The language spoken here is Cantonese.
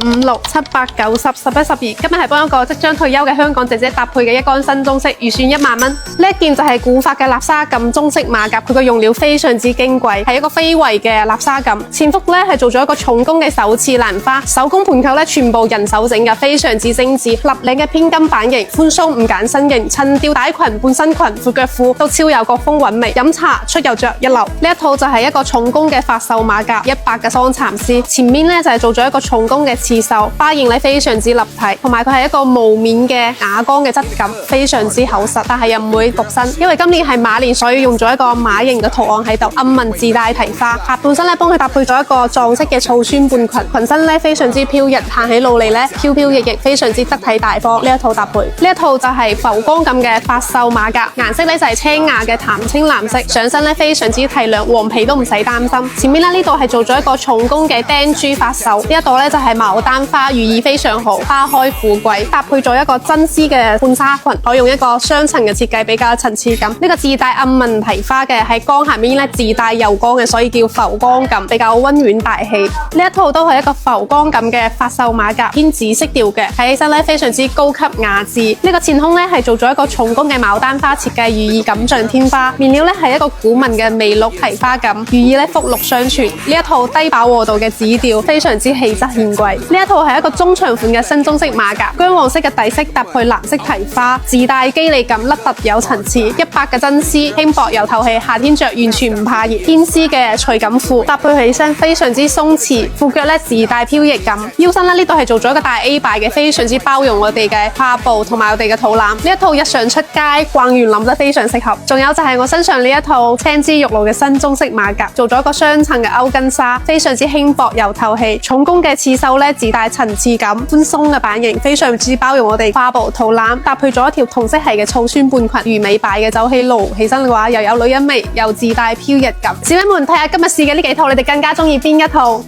5、6、7、8、9、10、11、12，今日係幫一個即將退休嘅香港姐姐搭配嘅一干新中式，預算1萬蚊。呢一件就係古法嘅lap紗錦中式馬甲，佢個用料非常之矜貴，係一個非遺嘅lap紗錦。前腹咧係做咗一個重工嘅手刺蘭花，手工盤扣咧全部人手整嘅，非常之精緻。立領嘅偏金版型，寬鬆唔揀身型，襯吊帶裙、半身裙、闊腳褲都超有國風韻味。飲茶出遊着一流。呢一套就係一個重工嘅發繡馬甲，100嘅桑蠶絲，前面咧就係做咗一個重工嘅刺繡，花型咧非常之立體，同埋佢係一個無面嘅啞光嘅質感，非常之厚實，但係又唔會焗身，因為今年係馬年，所以用咗一個馬形嘅圖案喺度，暗紋自帶提花。下半身咧幫佢搭配咗一個藏式嘅草酸半裙，裙身咧非常之飄逸，行起路嚟咧飄飄逸逸，非常之得體大方。呢一套搭配，呢一套就係浮光感嘅發繡馬甲，顏色咧就係青雅嘅淡青藍色，上身咧非常之提亮，黃皮都唔使擔心。前面咧呢度係做咗一個重工嘅釘珠發繡，呢一度咧就係牡丹花，寓意非常好，花開富貴，搭配咗一個真絲嘅半紗裙，可以用一個雙層嘅設計，比較有層次感。呢個自帶暗紋提花嘅喺光下面咧自帶油光嘅，所以叫浮光感，比較溫婉大氣。呢一套都係一個浮光感嘅發繡馬甲，偏紫色調嘅，睇起身咧非常之高級雅致。呢個前胸咧係做咗一個重工嘅牡丹花設計，寓意錦上添花。面料咧係一個古紋嘅微綠提花感，寓意咧福祿雙全。呢一套低飽和度嘅紫調，非常之氣質顯貴。呢一套係一個中長款嘅新中式馬甲，薑黃色嘅底色搭配藍色提花，自帶肌理感，凹凸有層次。100嘅真絲，輕薄又透氣，夏天着完全唔怕熱。天絲嘅隨感褲搭配起身非常之鬆弛，褲腳咧自帶飄逸感。腰身咧呢度係做咗一個大 A 擺嘅，非常之包容我哋嘅胯部同埋我哋嘅肚腩。呢一套日常出街逛園林都非常適合。仲有就係我身上呢一套青之玉露嘅新中式馬甲，做咗一個雙層嘅歐根紗，非常之輕薄又透氣。重工嘅刺繡咧自帶層次感，寬鬆嘅版型，非常之包容我哋胯部肚腩，搭配咗一條同色系嘅草酸半裙，魚尾擺嘅走起路起身嘅話，又有女人味，又自帶飄逸感。小妹們睇下今日試嘅呢幾套，你哋更加中意邊一套？